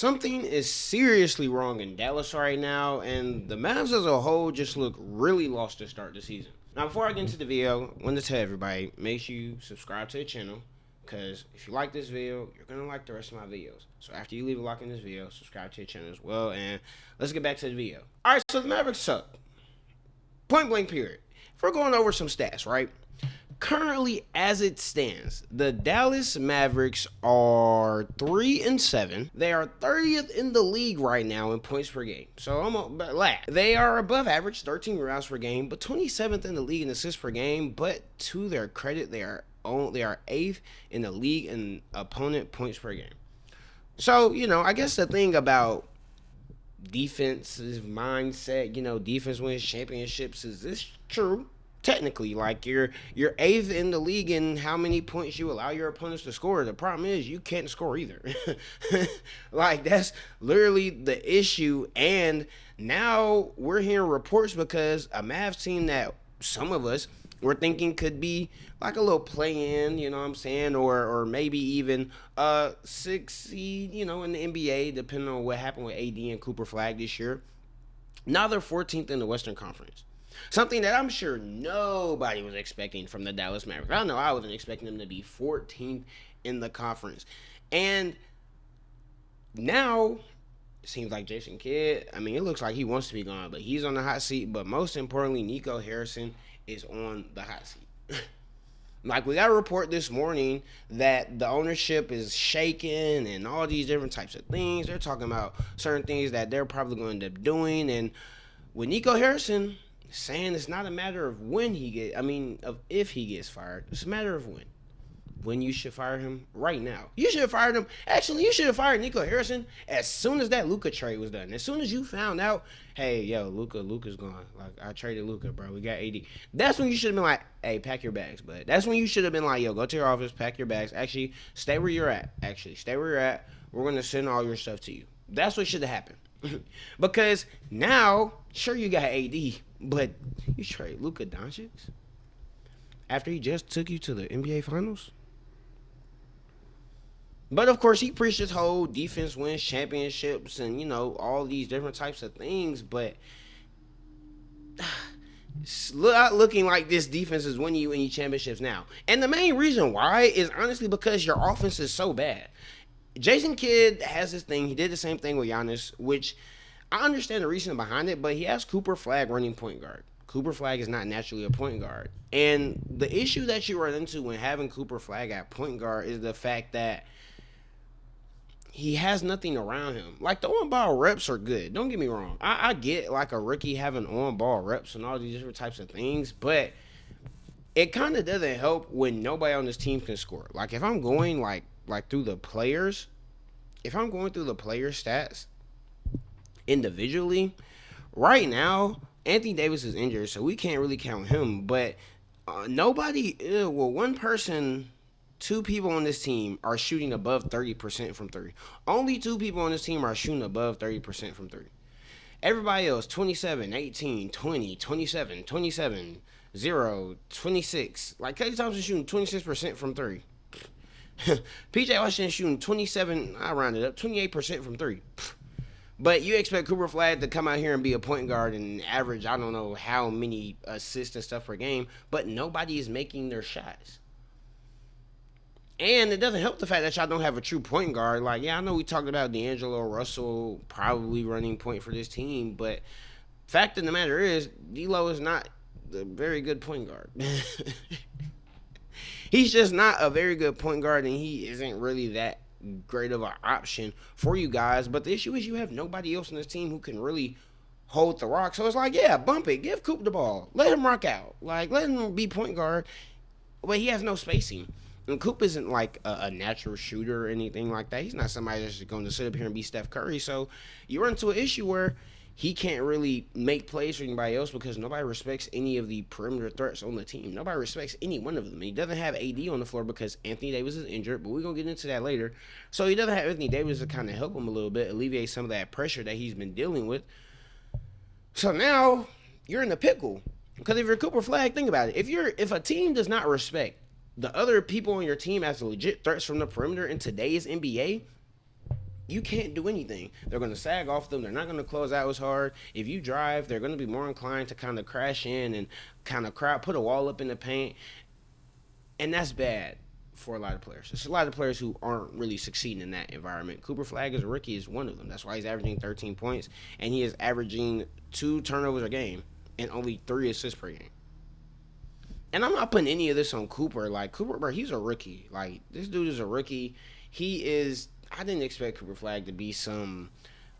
Something is seriously wrong in Dallas right now, and the Mavs as a whole just look really lost to start the season. Now, before I get into the video, I want to tell everybody, make sure you subscribe to the channel, because if you like this video, you're going to like the rest of my videos. So after you leave a like in this video, subscribe to the channel as well, and let's get back to the video. Alright, so the Mavericks suck. Point blank period. If we're going over some stats, right? Currently, as it stands, the Dallas Mavericks are 3-7. They are 30th in the league right now in points per game. So almost last. They are above average, 13 rebounds per game, but 27th in the league in assists per game. But to their credit, they are 8th in the league in opponent points per game. So I guess the thing about defensive mindset, defense wins championships, is this true? Technically, like you're 8th in the league in how many points you allow your opponents to score. The problem is you can't score either. Like that's literally the issue. And now we're hearing reports because a Mavs team that some of us were thinking could be like a little play-in, you know what I'm saying, or maybe even a 6 seed, in the NBA, depending on what happened with AD and Cooper Flag this year. Now they're 14th in the Western Conference. Something that I'm sure nobody was expecting from the Dallas Mavericks. I know I wasn't expecting them to be 14th in the conference. And now it seems like Jason Kidd, it looks like he wants to be gone, but he's on the hot seat. But most importantly, Nico Harrison is on the hot seat. Like, we got a report this morning that the ownership is shaking and all these different types of things. They're talking about certain things that they're probably going to end up doing. And with Nico Harrison saying it's not a matter of of if he gets fired. It's a matter of when. When you should fire him right now. You should have fired him. Actually, you should have fired Nico Harrison as soon as that Luka trade was done. As soon as you found out, hey, Luka's gone. Like, I traded Luka, bro. We got AD. That's when you should have been like, hey, pack your bags, bud. That's when you should have been like, go to your office, pack your bags. Actually, stay where you're at. We're going to send all your stuff to you. That's what should have happened. Because now, sure, you got AD, but you trade Luka Doncic after he just took you to the NBA Finals? But of course, he preached his whole defense wins championships and, all these different types of things. But it's not looking like this defense is winning you any championships now. And the main reason why is honestly because your offense is so bad. Jason Kidd has this thing. He did the same thing with Giannis, which I understand the reason behind it, but he has Cooper Flag running point guard. Cooper Flag is not naturally a point guard. And the issue that you run into when having Cooper Flag at point guard is the fact that he has nothing around him. Like, the on-ball reps are good. Don't get me wrong. I get, like, a rookie having on-ball reps and all these different types of things, but it kind of doesn't help when nobody on this team can score. Like, if I'm going, like through the players, if I'm going through the player stats individually, right now, Anthony Davis is injured, so we can't really count him, but one person... 2 people on this team are shooting above 30% from 3. Only 2 people on this team are shooting above 30% from 3. Everybody else, 27, 18, 20, 27, 27, 0, 26. Like, Klay Thompson shooting 26% from 3. PJ Washington shooting 27, I rounded up, 28% from 3. But you expect Cooper Flag to come out here and be a point guard and average, I don't know how many assists and stuff per game, but nobody is making their shots. And it doesn't help the fact that y'all don't have a true point guard. Like, yeah, I know we talked about D'Angelo Russell probably running point for this team, but fact of the matter is, D'Lo is not a very good point guard. He's just not a very good point guard, and he isn't really that great of an option for you guys. But the issue is you have nobody else on this team who can really hold the rock. So it's like, yeah, bump it. Give Coop the ball. Let him rock out. Like, let him be point guard. But he has no spacing. And Coop isn't like a natural shooter or anything like that. He's not somebody that's just going to sit up here and be Steph Curry. So you run into an issue where he can't really make plays for anybody else because nobody respects any of the perimeter threats on the team. Nobody respects any one of them. He doesn't have AD on the floor because Anthony Davis is injured, but we're going to get into that later. So he doesn't have Anthony Davis to kind of help him a little bit, alleviate some of that pressure that he's been dealing with. So now you're in a pickle. Because if you're Cooper Flag, think about it. If a team does not respect the other people on your team as legit threats from the perimeter in today's NBA, you can't do anything. They're going to sag off them. They're not going to close out as hard. If you drive, they're going to be more inclined to kind of crash in and kind of crowd, put a wall up in the paint, and that's bad for a lot of players. There's a lot of players who aren't really succeeding in that environment. Cooper Flag as a rookie is one of them. That's why he's averaging 13 points, and he is averaging 2 turnovers a game and only 3 assists per game. And I'm not putting any of this on Cooper. Like Cooper, bro, he's a rookie. Like this dude is a rookie. He is. I didn't expect Cooper Flag to be some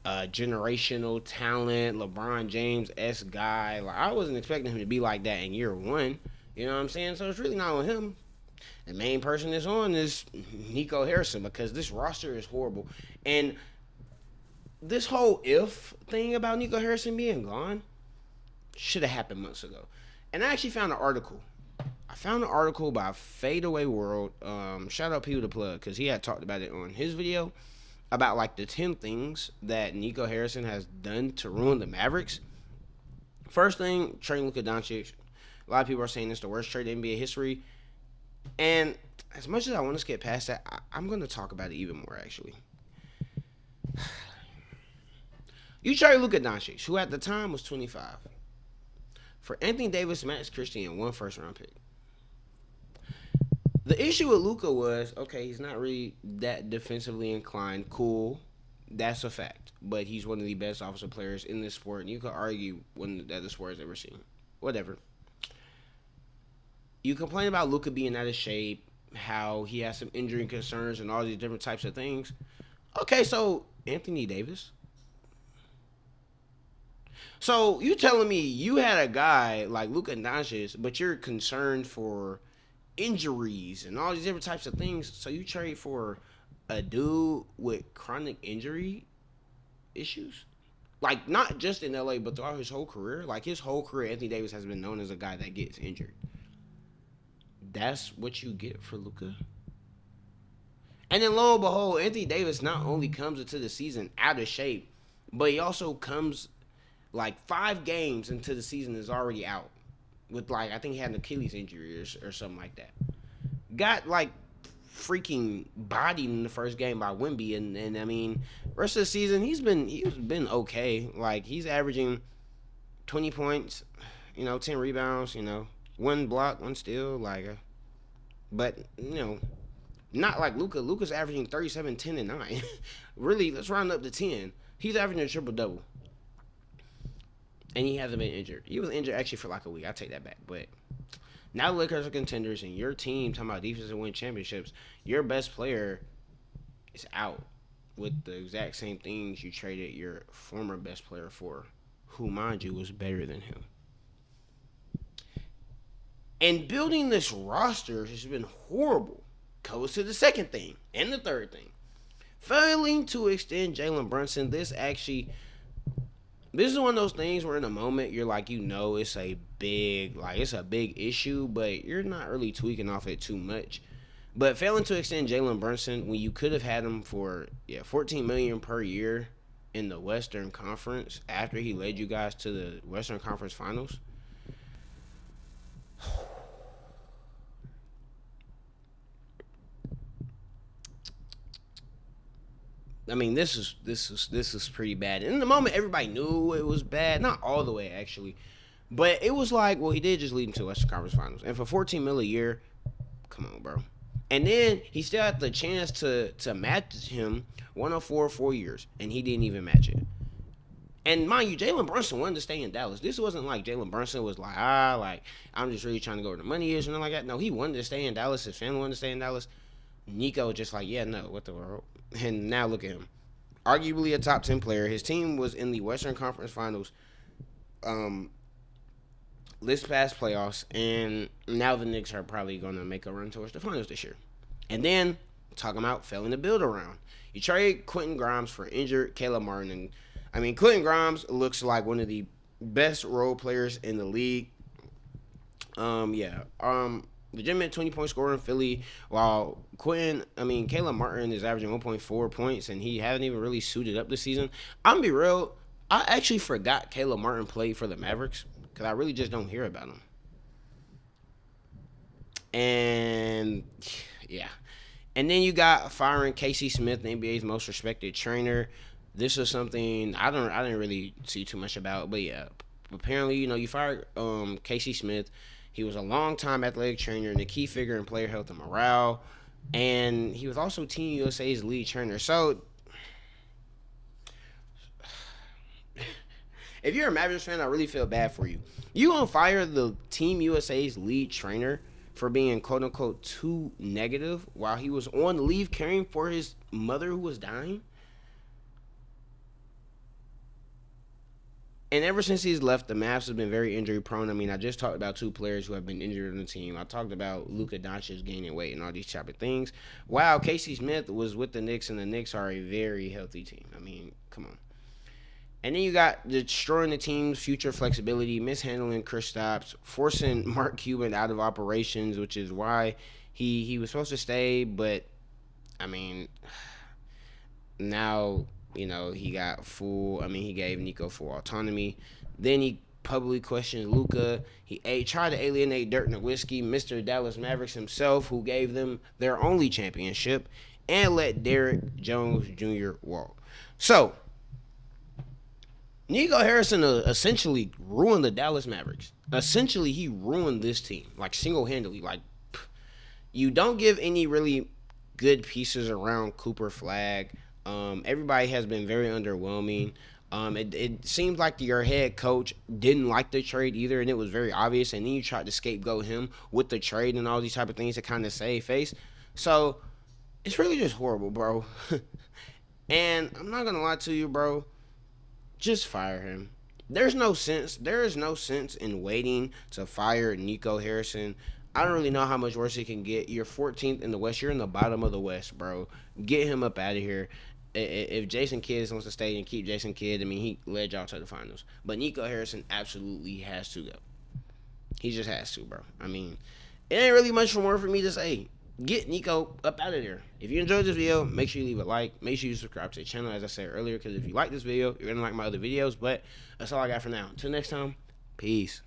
generational talent, LeBron James s guy. Like I wasn't expecting him to be like that in year one. You know what I'm saying? So it's really not on him. The main person that's on is Nico Harrison because this roster is horrible. And this whole if thing about Nico Harrison being gone should have happened months ago. And I actually found an article. I found an article by Fadeaway World. Shout out Peter the Plug because he had talked about it on his video about like the 10 things that Nico Harrison has done to ruin the Mavericks. First thing, trading Luka Doncic. A lot of people are saying it's the worst trade in NBA history. And as much as I want to skip past that, I'm going to talk about it even more, actually. You trade Luka Doncic, who at the time was 25, for Anthony Davis, Max Christie, and 1 first-round pick. The issue with Luka was, okay, he's not really that defensively inclined. Cool. That's a fact. But he's one of the best offensive players in this sport, and you could argue that the sport has ever seen. Whatever. You complain about Luka being out of shape, how he has some injury concerns and all these different types of things. Okay, so Anthony Davis. So you telling me you had a guy like Luka Doncic, but you're concerned for injuries and all these different types of things. So you trade for a dude with chronic injury issues? Like not just in LA, but throughout his whole career. Like his whole career, Anthony Davis has been known as a guy that gets injured. That's what you get for Luka. And then lo and behold, Anthony Davis not only comes into the season out of shape, but he also comes like 5 games into the season is already out. With like, I think he had an Achilles injury or something like that. Got like freaking bodied in the first game by Wemby. And I mean, rest of the season, he's been okay. Like he's averaging 20 points, 10 rebounds, 1 block, 1 steal, but not like Luka. Luka's averaging 37, 10, and 9. Really, let's round up to 10. He's averaging a triple double, and he hasn't been injured. He was injured actually for like a week. I take that back. But now the Lakers are contenders, and your team talking about defense and win championships. Your best player is out with the exact same things you traded your former best player for, who, mind you, was better than him. And building this roster has been horrible. Goes to the second thing and the third thing. Failing to extend Jalen Brunson. This is one of those things where in a moment you're like, it's a big issue, but you're not really tweaking off it too much. But failing to extend Jalen Brunson when you could have had him for $14 million per year in the Western Conference after he led you guys to the Western Conference Finals. I mean, this is pretty bad. And in the moment, everybody knew it was bad. Not all the way, actually. But it was like, well, he did just lead him to Western Conference Finals. And for $14 million a year, come on, bro. And then he still had the chance to match him 104 4 years. And he didn't even match it. And mind you, Jalen Brunson wanted to stay in Dallas. This wasn't like Jalen Brunson was like, I'm just really trying to go where the money is or nothing like that. No, he wanted to stay in Dallas. His family wanted to stay in Dallas. Nico just like, yeah, no, what the world? And now look at him. Arguably a top 10 player. His team was in the Western Conference Finals this past playoffs. And now the Knicks are probably going to make a run towards the finals this year. And then, talking about failing to build around. You trade Quentin Grimes for injured Caleb Martin. And, I mean, Quentin Grimes looks like one of the best role players in the league. Legitimate 20-point scorer in Philly, while Caleb Martin is averaging 1.4 points, and he haven't even really suited up this season. I'm going to be real, I actually forgot Caleb Martin played for the Mavericks, because I really just don't hear about him. And, yeah. And then you got firing Casey Smith, the NBA's most respected trainer. This is something I didn't really see too much about, but yeah, apparently you fired Casey Smith. He was a long time athletic trainer and a key figure in player health and morale, and he was also Team USA's lead trainer. So if you're a Mavericks fan, I really feel bad for you. You gonna fire the Team USA's lead trainer for being quote unquote too negative while he was on leave caring for his mother who was dying? And ever since he's left, the Mavs have been very injury prone. I mean, I just talked about two players who have been injured on the team. I talked about Luka Doncic gaining weight and all these type of things. Wow, Casey Smith was with the Knicks, and the Knicks are a very healthy team. I mean, come on. And then you got destroying the team's future flexibility, mishandling Kristaps, forcing Mark Cuban out of operations, which is why he was supposed to stay. But I mean, now he got full. I mean, he gave Nico full autonomy. Then he publicly questioned Luka. He tried to alienate Dirk Nowitzki, Mr. Dallas Mavericks himself, who gave them their only championship, and let Derrick Jones Jr. walk. So Nico Harrison essentially ruined the Dallas Mavericks. Essentially, he ruined this team, like single-handedly. Like, you don't give any really good pieces around Cooper Flag. Everybody has been very underwhelming. It seems like your head coach didn't like the trade either, and it was very obvious. And then you tried to scapegoat him with the trade and all these type of things to kind of save face. So it's really just horrible, bro. And I'm not gonna lie to you, bro. Just fire him. There is no sense in waiting to fire Nico Harrison. I don't really know how much worse it can get. You're 14th in the West. You're in the bottom of the West, bro. Get him up out of here. If Jason Kidd wants to stay and keep Jason Kidd, I mean, he led y'all to the finals. But Nico Harrison absolutely has to go. He just has to, bro. I mean, it ain't really much more for me to say. Get Nico up out of there. If you enjoyed this video, make sure you leave a like. Make sure you subscribe to the channel, as I said earlier, because if you like this video, you're going to like my other videos. But that's all I got for now. Until next time, peace.